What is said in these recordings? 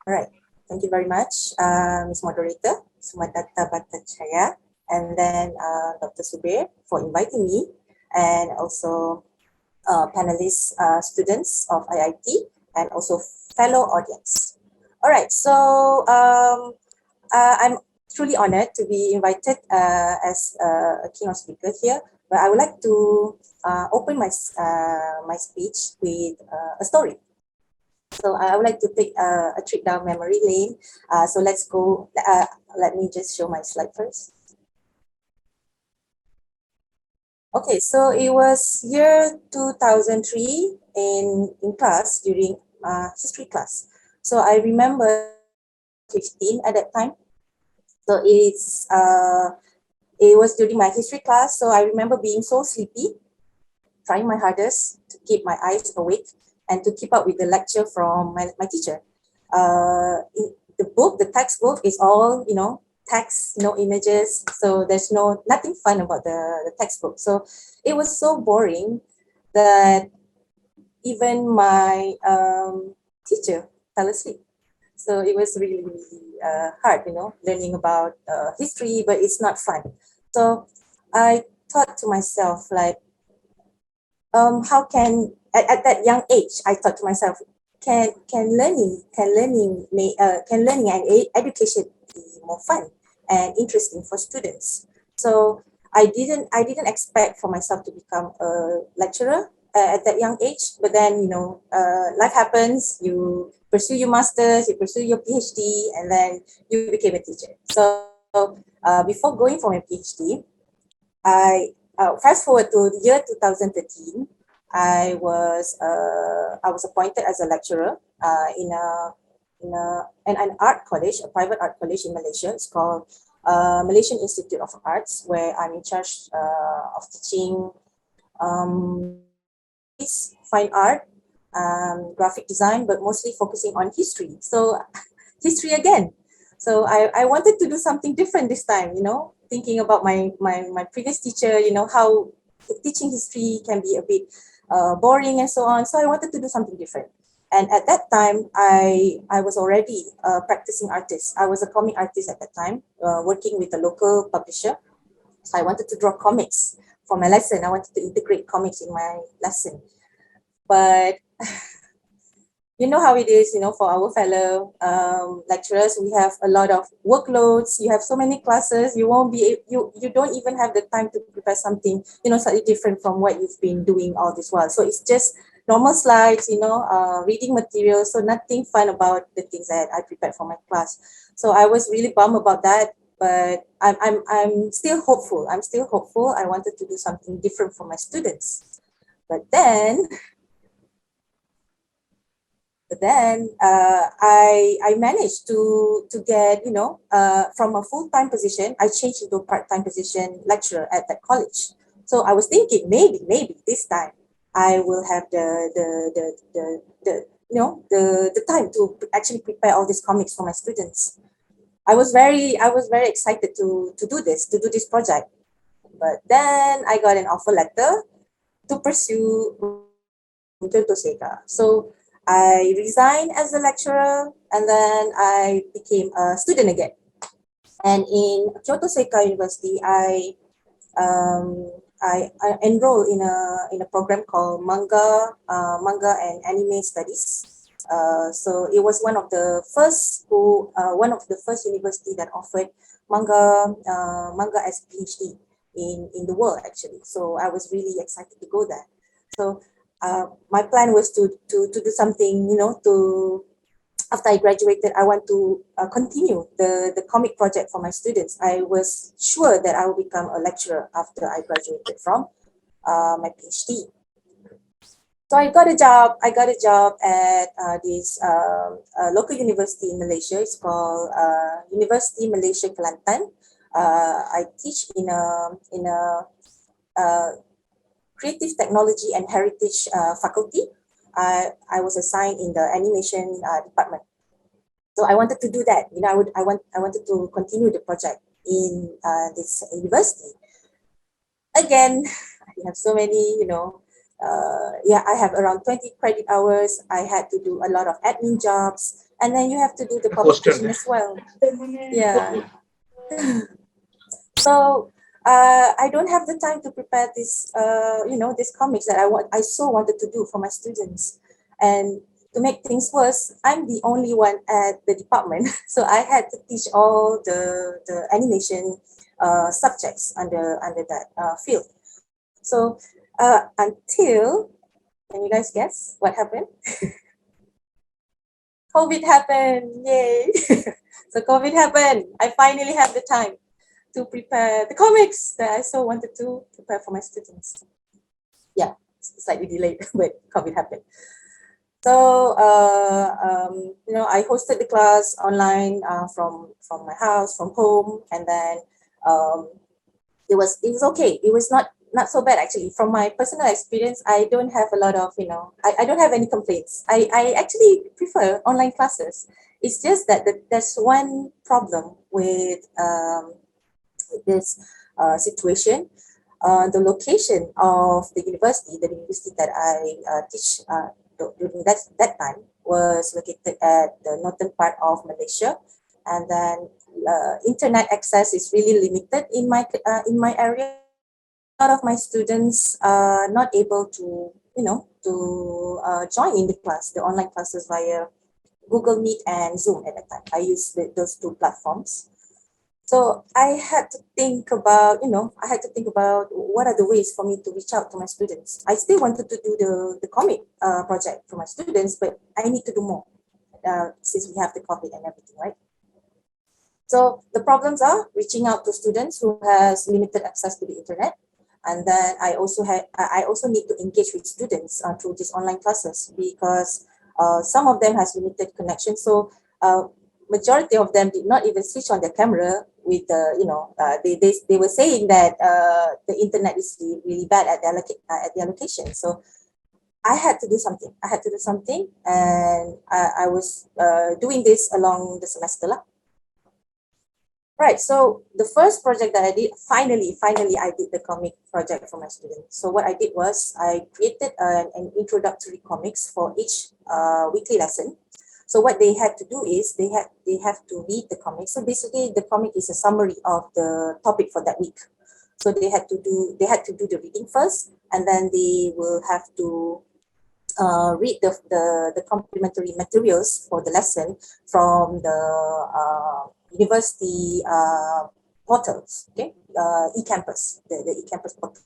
All right. Thank you very much, Ms. Moderator, Sumatata Batachaya, and then Dr. Subir for inviting me, and also panelists, students of IIT, and also fellow audience. All right. So I'm truly honored to be invited as a keynote speaker here. But I would like to open my speech with a story. So I would like to take a trip down memory lane. So let's go. Let me just show my slide first. Okay, so it was year 2003 in class during history class. So I remember 15 at that time. So it was during my history class. So I remember being so sleepy, trying my hardest to keep my eyes awake and to keep up with the lecture from my teacher. The textbook is all, text, no images. So there's nothing fun about the textbook. So it was so boring that even my teacher fell asleep. So it was really, really hard, learning about history, but it's not fun. So I thought to myself, like, how at that young age, I thought to myself, can learning and education be more fun and interesting for students? So I didn't expect for myself to become a lecturer at that young age, but then life happens. You pursue your masters, you pursue your PhD, and then you became a teacher. So before going for my PhD, I fast forward to the year 2013. I was appointed as a lecturer in an art college, a private art college in Malaysia. It's called Malaysian Institute of Arts, where I'm in charge of teaching um, fine art, graphic design, but mostly focusing on history. So history again. So I wanted to do something different this time, thinking about my previous teacher, how teaching history can be a bit boring and so on. So I wanted to do something different. And at that time, I was already a practicing artist. I was a comic artist at that time, working with a local publisher. So I wanted to draw comics for my lesson. I wanted to integrate comics in my lesson. But you know how it is, for our fellow lecturers, we have a lot of workloads. You have so many classes. You won't be you don't even have the time to prepare something, slightly different from what you've been doing all this while. So it's just normal slides, reading material. So nothing fun about the things that I prepared for my class. So I was really bummed about that. But I'm still hopeful. I'm still hopeful. I wanted to do something different for my students. But then I managed to get, from a full-time position, I changed into a part-time position lecturer at that college. So I was thinking maybe this time I will have the time to actually prepare all these comics for my students. I was very excited to do this project. But then I got an offer letter to pursue Kyoto Seika. So I resigned as a lecturer and then I became a student again. And in Kyoto Seika University, I enrolled in a program called Manga and Anime Studies. So it was one of the first university that offered manga as PhD in the world actually. So I was really excited to go there. So my plan was to do something, to after I graduated, I want to continue the comic project for my students. I was sure that I will become a lecturer after I graduated from my PhD. So I got a job. I got a job at this local university in Malaysia. It's called Universiti Malaysia Kelantan. I teach in a creative technology and heritage faculty. I was assigned in the animation department. So I wanted to do that. I wanted to continue the project in this university. Again, I have so many, yeah, I have around 20 credit hours. I had to do a lot of admin jobs, and then you have to do the publication as well. Yeah. So I don't have the time to prepare this, these comics that I so wanted to do for my students. And to make things worse, I'm the only one at the department, so I had to teach all the animation subjects under that field. So until, can you guys guess what happened? COVID happened, yay! So COVID happened. I finally have the time to prepare the comics that I so wanted to prepare for my students. Yeah, slightly delayed, but COVID happened. So, I hosted the class online from my house, from home, and then um, it was okay. It was not so bad actually. From my personal experience, I don't have a lot of I don't have any complaints. I actually prefer online classes. It's just that there's one problem with this situation. The location of the university that I teach during that time was located at the northern part of Malaysia, and then internet access is really limited in my area. A lot of my students are not able to join in the online classes via Google Meet and Zoom at that time. I used those two platforms. So I had to think about, what are the ways for me to reach out to my students. I still wanted to do the comic project for my students, but I need to do more since we have the COVID and everything, right? So the problems are reaching out to students who has limited access to the internet. And then I also need to engage with students through these online classes because some of them has limited connection. So majority of them did not even switch on their camera with they were saying that the internet is really bad at the location. So I had to do something. And I was doing this along the semester lah. Right. So the first project that I did, finally, I did the comic project for my students. So what I did was I created an introductory comics for each weekly lesson. So what they had to do is they have to read the comics. So basically, the comic is a summary of the topic for that week. So they had to do the reading first, and then they will have to read the complementary materials for the lesson from the university portals, okay, eCampus, the eCampus portal.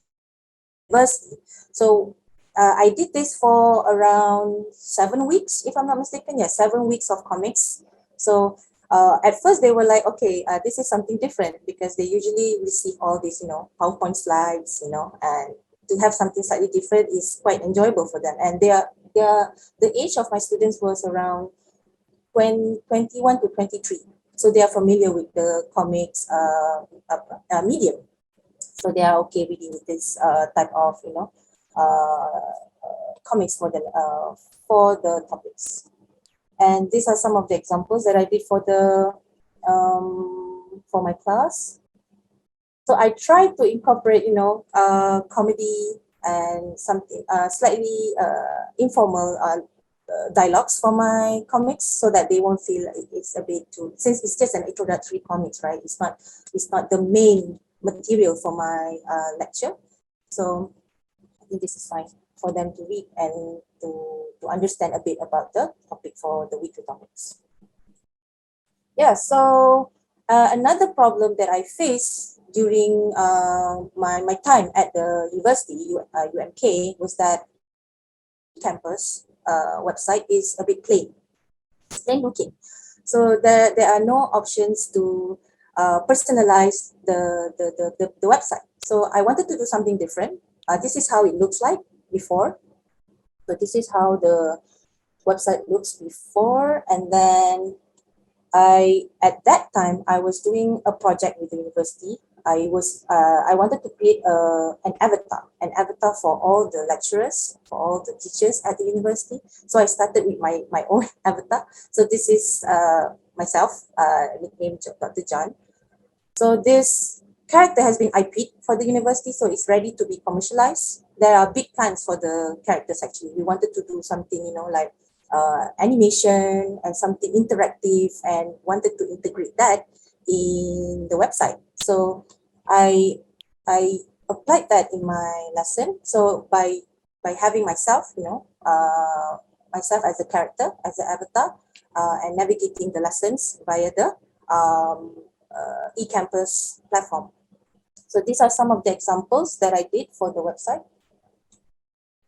University. So I did this for around 7 weeks, if I'm not mistaken. Yeah, 7 weeks of comics. So at first they were like, okay, this is something different because they usually receive all these, PowerPoint slides, and to have something slightly different is quite enjoyable for them. And the age of my students was around 21 to 23. So they are familiar with the comics medium. So they are okay reading this type of, comics for the topics. And these are some of the examples that I did for my class. So I tried to incorporate, comedy and something slightly informal dialogues for my comics so that they won't feel it's a bit too, since it's just an introductory comics, right? It's not the main material for my lecture. So I think this is fine for them to read and to understand a bit about the topic for the weekly topics. Yeah, so another problem that I faced during my time at the university, UMK, was that campus website is a bit plain looking. So there are no options to personalize the website. So I wanted to do something different. This is how it looks like before. So this is how the website looks before, and then at that time I was doing a project with the university. I wanted to create an avatar for all the lecturers, for all the teachers at the university. So I started with my own avatar. So this is myself, nicknamed Dr. John. So this character has been IP'd for the university, so it's ready to be commercialized. There are big plans for the characters actually. We wanted to do something, like animation and something interactive, and wanted to integrate that in the website. So I applied that in my lesson. So by having myself, myself as a character, as an avatar, and navigating the lessons via the eCampus platform. So these are some of the examples that I did for the website.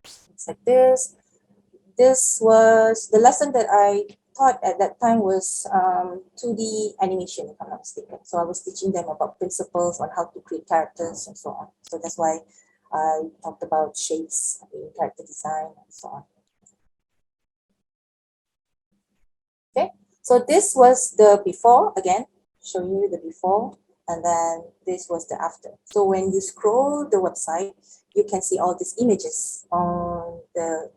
It's like this. This was the lesson that I taught at that time was 2D animation, if I'm not mistaken. So I was teaching them about principles on how to create characters and so on. So that's why I talked about shapes in character design and so on. Okay, so this was the before, again, showing you the before, and then this was the after. So when you scroll the website, you can see all these images on the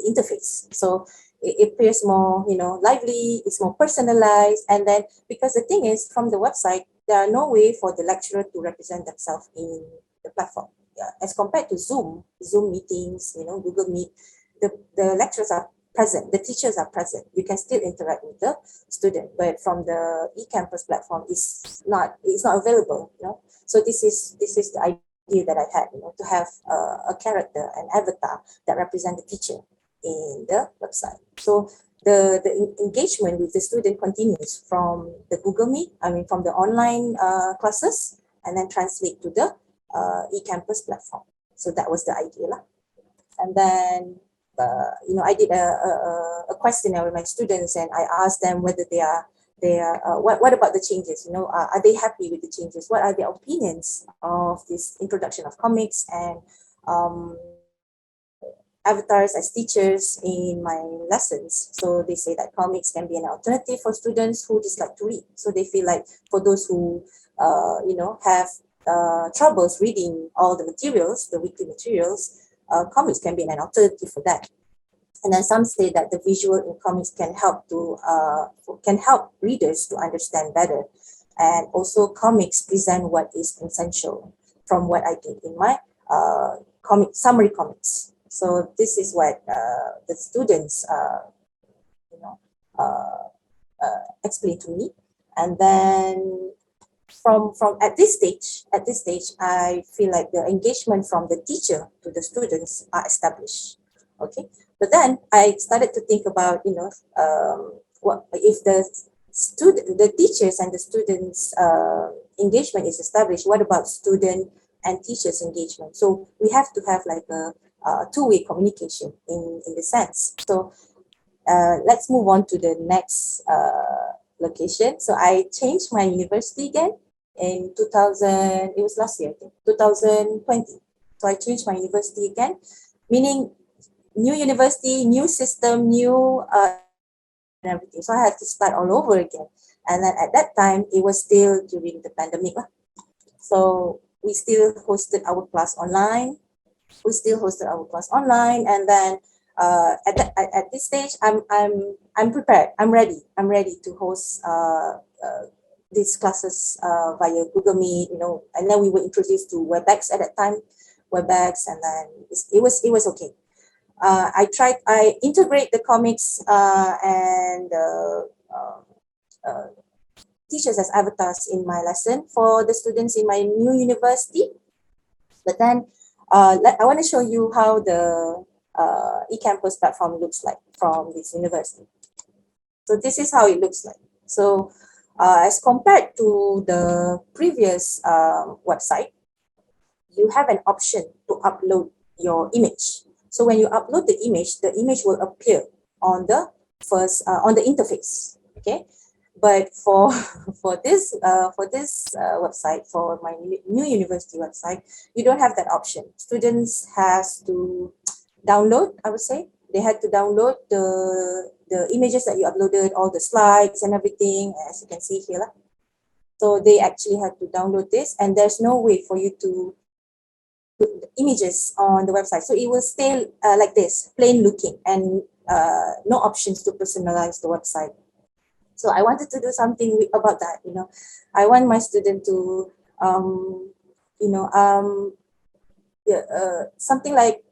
interface. So it appears more, lively, it's more personalized. And then because the thing is, from the website, there are no way for the lecturer to represent themselves in the platform. Yeah. As compared to Zoom meetings, Google Meet, the lecturers are present, the teachers are present. You can still interact with the student, but from the eCampus platform, it's not available. So this is the idea that I had, to have a character, an avatar that represents the teacher in the website. So the engagement with the student continues from the Google Meet, from the online classes, and then translate to the eCampus platform. So that was the idea. And then I did a questionnaire with my students, and I asked them whether they are what about the changes? Are they happy with the changes? What are their opinions of this introduction of comics and avatars as teachers in my lessons? So they say that comics can be an alternative for students who dislike to read. So they feel like for those who have troubles reading all the materials, the weekly materials, comics can be an alternative for that. And then some say that the visual in comics can help readers to understand better. And also comics present what is essential from what I did in my summary comics. So this is what the students explained to me. And then from at this stage, I feel like the engagement from the teacher to the students are established. Okay, but then I started to think about, what if the teachers and the students engagement is established, what about student and teachers engagement? So we have to have like a two-way communication in the sense. So let's move on to the next location. So I changed my university again in 2000, it was last year, I think, 2020. So I changed my university again, meaning new university, new system, new and everything. So I had to start all over again. And then at that time, it was still during the pandemic. So we still hosted our class online. And then at this stage, I'm prepared. I'm ready to host these classes via Google Meet. And then we were introduced to WebEx at that time, and then it was okay. I integrate the comics and teachers as avatars in my lesson for the students in my new university. But then I want to show you how the eCampus platform looks like from this university. So this is how it looks like. So as compared to the previous website, you have an option to upload your image. So when you upload the image will appear on the first on the interface. Okay, but for this website, for my new university website, you don't have that option. Students has to download. I would say they had to download the images that you uploaded, all the slides and everything, as you can see here. So they actually had to download this, and there's no way for you to put images on the website. So it will stay like this, plain looking, and no options to personalize the website. So I wanted to do something about that. I want my student to you know, yeah, something like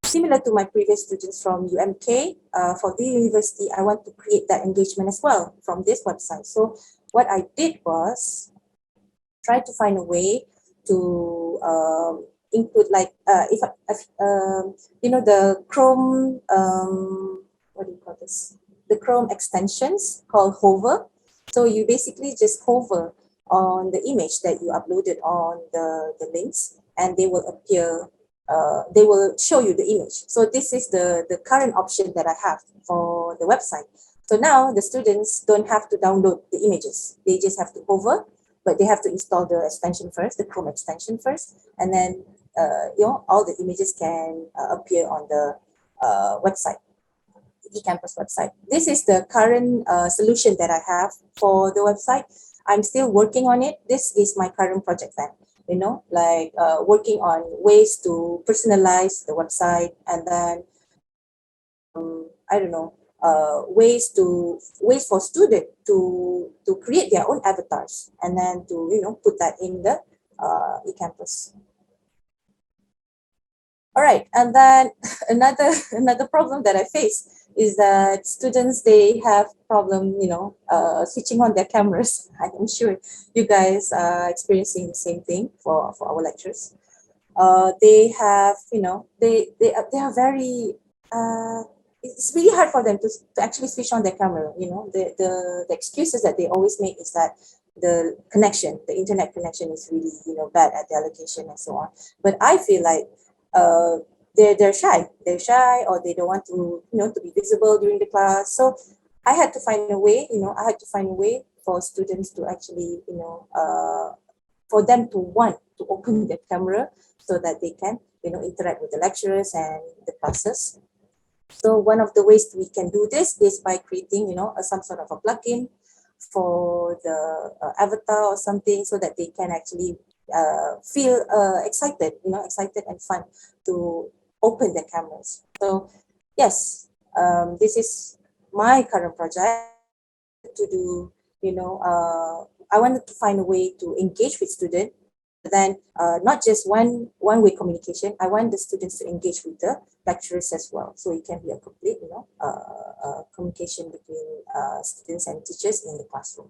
similar to my previous students from UMK, for the university, I want to create that engagement as well from this website. So what I did was try to find a way to include like if you know the Chrome what do you call this? The Chrome extensions called Hover. So you basically just hover on the image that you uploaded on the links, and they will appear. They will show you the image. So this is the current option that I have for the website. So now the students don't have to download the images. They just have to hover, but they have to install the extension first, the Chrome extension first, and then all the images can appear on the website, the eCampus website. This is the current solution that I have for the website. I'm still working on it. This is my current project then, like working on ways to personalize the website, and then I don't know, ways for student to create their own avatars, and then to put that in the eCampus. All right, and then another problem that I face is that students, they have problem switching on their cameras. I'm sure you guys are experiencing the same thing for our lectures. They have they are very it's really hard for them to actually switch on their camera. The excuses that they always make is that the internet connection is really bad at their location and so on. But I feel like uh, they're shy, or they don't want to be visible during the class. So I had to find a way, for students to actually for them to want to open their camera so that they can interact with the lecturers and the classes. So one of the ways we can do this is by creating some sort of a plugin for the avatar or something, so that they can actually feel excited and fun to open their cameras. So yes, this is my current project to do. I wanted to find a way to engage with students, then not just one-way communication. I want the students to engage with the lecturers as well, so it can be a complete communication between students and teachers in the classroom.